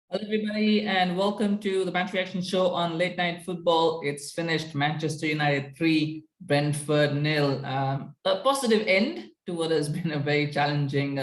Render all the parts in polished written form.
Hello, everybody, and welcome to the Match Reaction Show on Late Night Football. It's finished. Manchester United 3, Brentford 0. A positive end to what has been a very challenging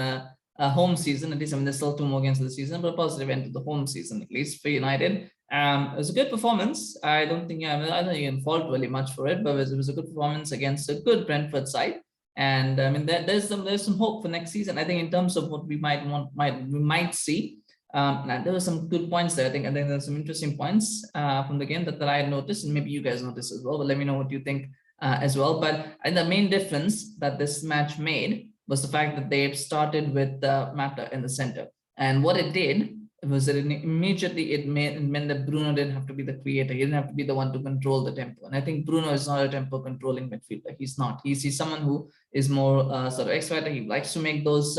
home season. At least, I mean, there's still 2 more games of the season, but a positive end to the home season, at least for United. It was a good performance. I don't think I don't think you can fault really much for it, but it was a good performance against a good Brentford side. And I mean, there's some hope for next season. I think in terms of what we might see. There were some good points there. I think there's some interesting points from the game that I had noticed, and maybe you guys noticed as well. But let me know what you think as well. But the main difference that this match made was the fact that they started with Mata in the center, and what it did was that it meant that Bruno didn't have to be the creator. He didn't have to be the one to control the tempo. And I think Bruno is not a tempo controlling midfielder. He's not. He's someone who is more sort of X-fighter. He likes to make those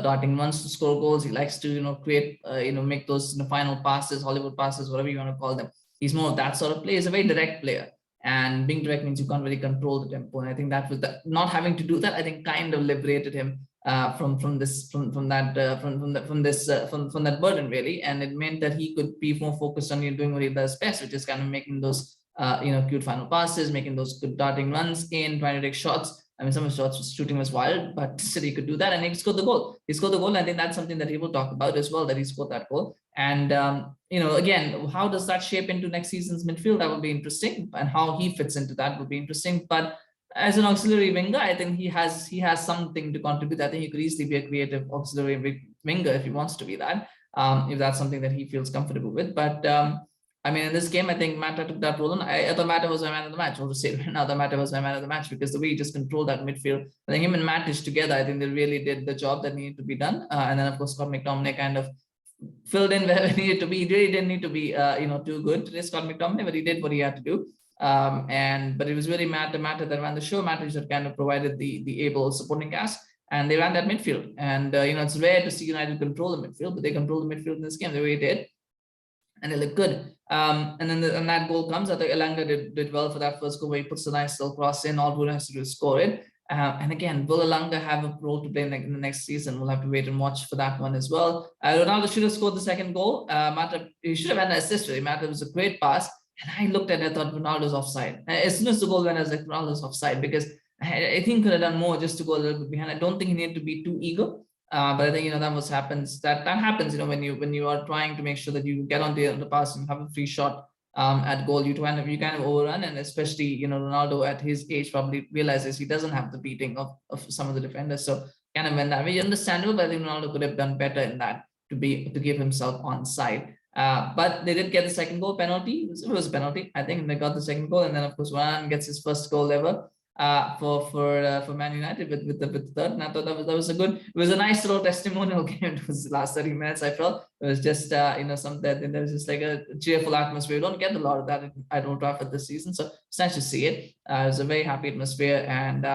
darting runs to score goals. He likes to create make those final passes, Hollywood passes, whatever you want to call them. He's more of that sort of player. He's a very direct player, and being direct means you can't really control the tempo. And I think that was not having to do that, I think, kind of liberated him from that burden, really. And it meant that he could be more focused on doing what he does best, which is kind of making those cute final passes, making those good darting runs in, trying to take shots. I mean, some of the shots shooting was wild, but still he could do that, and he scored the goal. He scored the goal, and I think that's something that he will talk about as well, that he scored that goal. And again, how does that shape into next season's midfield? That will be interesting, and how he fits into that will be interesting. But as an auxiliary winger, I think he has something to contribute. I think he could easily be a creative auxiliary winger if he wants to be that, if that's something that he feels comfortable with. But I mean, in this game, I think Mata took that role on. I thought Mata was my man of the match. I'll just say right now that Mata was my man of the match, because the way he just controlled that midfield. I think him and Matic together, I think they really did the job that needed to be done. And then, of course, Scott McTominay kind of filled in where he needed to be. He really didn't need to be too good today, Scott McTominay, but he did what he had to do. But it was really Mata that ran the show. Matic that kind of provided the able supporting cast, and they ran that midfield. And it's rare to see United control the midfield, but they controlled the midfield in this game the way they did, and they looked good. And then that goal comes. I think Elanga did well for that first goal, where he puts a nice little cross in. All Bruno has to do is score it. And again, will Elanga have a role to play in the next season? We'll have to wait and watch for that one as well. Ronaldo should have scored the second goal. He should have had an assist, really. Mata was a great pass. And I looked at it, I thought Ronaldo's offside. As soon as the goal went, I was like, Ronaldo's offside, because I think he could have done more just to go a little bit behind. I don't think he needed to be too eager. But I think that happens. That happens. When you are trying to make sure that you get on the pass and have a free shot at goal, you kind of overrun, and especially Ronaldo at his age probably realizes he doesn't have the beating of some of the defenders. So kind of when that way, understandable, but I think Ronaldo could have done better in that to give himself onside. But they did get the second goal penalty. It was a penalty, I think, and they got the second goal, and then of course Varane gets his first goal ever for Man United with the third. And I thought that was it was a nice little testimonial game. It was the last 30 minutes. I felt it was just there was just like a cheerful atmosphere. We don't get a lot of that at Old Trafford this season, so it's nice to see it. It was a very happy atmosphere, and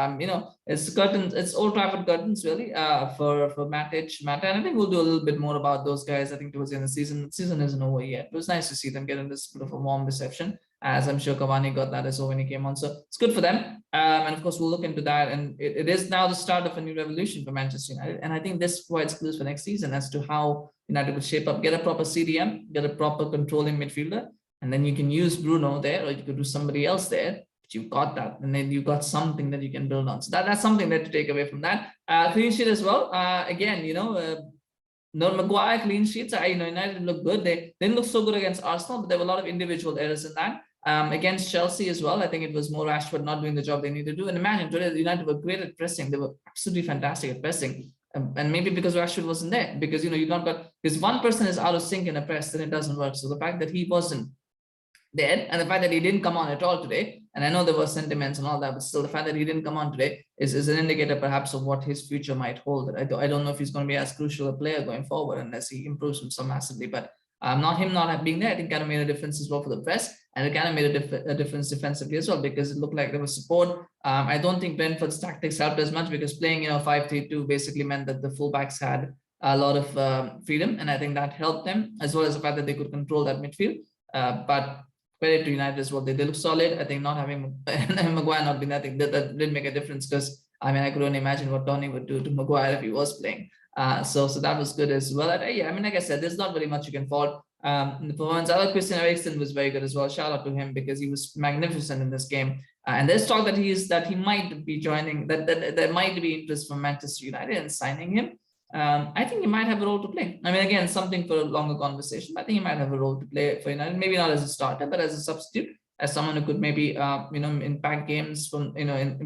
it's curtains. It's Old Trafford curtains, really, for Matic, Mata, and I think we'll do a little bit more about those guys. I think towards the end of the season. The season isn't over yet. It was nice to see them get in this bit of a warm reception, as I'm sure Cavani got that as well when he came on. So it's good for them. And of course, we'll look into that. And it is now the start of a new revolution for Manchester United. And I think this provides clues for next season as to how United will shape up, get a proper CDM, get a proper controlling midfielder. And then you can use Bruno there, or you could do somebody else there. But you've got that. And then you've got something that you can build on. So that's something that to take away from that. Clean sheet as well. Again, no Maguire clean sheets. United look good. They didn't look so good against Arsenal, but there were a lot of individual errors in that. Against Chelsea as well, I think it was more Rashford not doing the job they needed to do. And imagine today, United were great at pressing. They were absolutely fantastic at pressing. And maybe because Rashford wasn't there, because you've not got, because one person is out of sync in a press, then it doesn't work. So the fact that he wasn't there, and the fact that he didn't come on at all today, and I know there were sentiments and all that, but still the fact that he didn't come on today is an indicator perhaps of what his future might hold. I don't know if he's going to be as crucial a player going forward unless he improves himself massively. But him not being there, I think kind of made a difference as well for the press, and it kind of made a difference defensively as well, because it looked like there was support. I don't think Brentford's tactics helped as much, because playing 5-3-2 basically meant that the fullbacks had a lot of freedom, and I think that helped them, as well as the fact that they could control that midfield. But credit to United as well, they look solid. I think not having Maguire not being there, I think that did make a difference, because I mean, I could only imagine what Toney would do to Maguire if he was playing. So that was good as well. Yeah, I mean, like I said, there's not very much you can fault. In the performance, I like Christian Eriksen was very good as well. Shout out to him because he was magnificent in this game. And there's talk that he might be joining, that there might be interest from Manchester United in signing him. I think he might have a role to play. I mean, again, something for a longer conversation, but I think he might have a role to play for United. Maybe not as a starter, but as a substitute, as someone who could maybe impact games from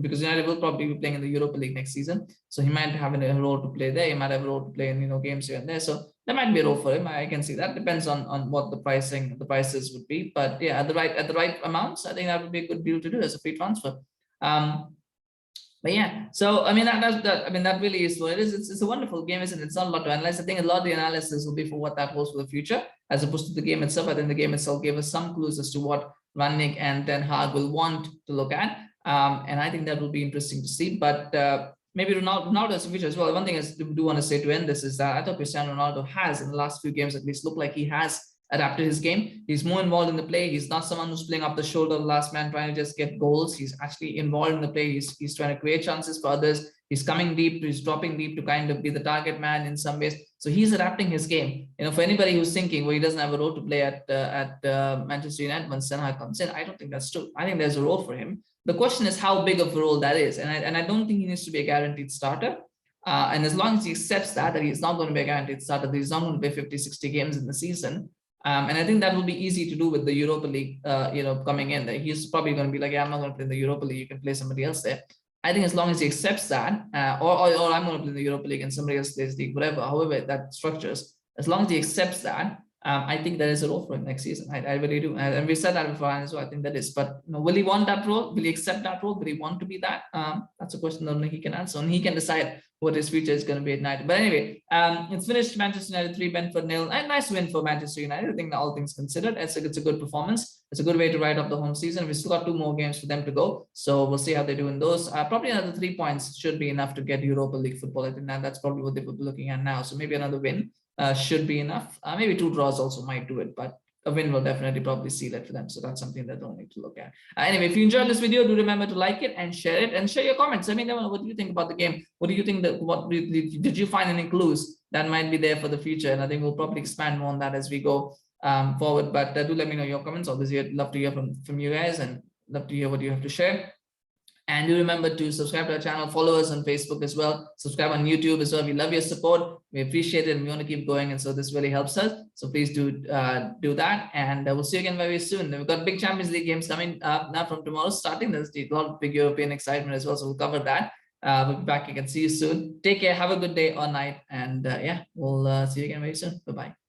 because United will probably be playing in the Europa League next season, so he might have a role to play there. He might have a role to play in games here and there. So there might be a role for him. I can see that. Depends on what the prices would be. But yeah, at the right amounts, I think that would be a good deal to do as a free transfer. But yeah, so I mean that really is what it is. It's a wonderful game, isn't it? It's not a lot to analyze. I think a lot of the analysis will be for what that holds for the future, as opposed to the game itself. I think the game itself gave us some clues as to what Rangnick and Ten Hag will want to look at, and I think that will be interesting to see. But maybe Ronaldo as a future as well. One thing I do want to say to end this is that I thought Cristiano Ronaldo has, in the last few games at least, looked like he has adapted his game. He's more involved in the play. He's not someone who's playing up the shoulder of the last man trying to just get goals. He's actually involved in the play. He's trying to create chances for others. He's coming deep, he's dropping deep to kind of be the target man in some ways. So he's adapting his game. For anybody who's thinking, well, he doesn't have a role to play at Manchester United when Ten Hag comes in, I don't think that's true. I think there's a role for him. The question is how big of a role that is. And I don't think he needs to be a guaranteed starter. And as long as he accepts that he's not going to be a guaranteed starter, that he's not going to play 50, 60 games in the season, and I think that will be easy to do with the Europa League, coming in. That he's probably going to be like, yeah, I'm not going to play in the Europa League. You can play somebody else there. I think as long as he accepts that, or I'm going to play in the Europa League and somebody else plays league, whatever, however that structures, as long as he accepts that, I think there is a role for him next season. I really do. And we said that before, and so I think that is. But will he want that role? Will he accept that role? Will he want to be that? That's a question that only he can answer, and he can decide what his future is going to be at night. But anyway, it's finished. Manchester United 3, Brentford 0. A nice win for Manchester United. I think all things considered, it's a good performance. It's a good way to write off the home season. We've still got 2 more games for them to go, so we'll see how they do in those. Probably another 3 points should be enough to get Europa League football. I think that's probably what they will be looking at now. So maybe another win should be enough. Maybe 2 draws also might do it, but a win will definitely probably seal it for them. So that's something that they'll need to look at. Anyway, if you enjoyed this video, do remember to like it and share it, and share your comments. I mean, what do you think about the game? What do you think did you find any clues that might be there for the future? And I think we'll probably expand more on that as we go forward. But do let me know your comments. Obviously, I'd love to hear from you guys, and love to hear what you have to share. And do remember to subscribe to our channel, follow us on Facebook as well, subscribe on YouTube as well. We love your support. We appreciate it, and we want to keep going. And so this really helps us. So please do that. And we'll see you again very soon. We've got big Champions League games coming up now from tomorrow starting. There's a lot of big European excitement as well. So we'll cover that. We'll be back. You can see you soon. Take care. Have a good day or night. And yeah, we'll see you again very soon. Bye-bye.